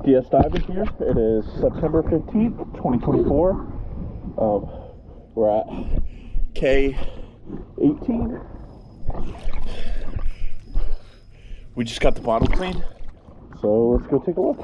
DS Diving here. It is September 15th, 2024. We're at K18. We just got the bottom cleaned, so let's go take a look.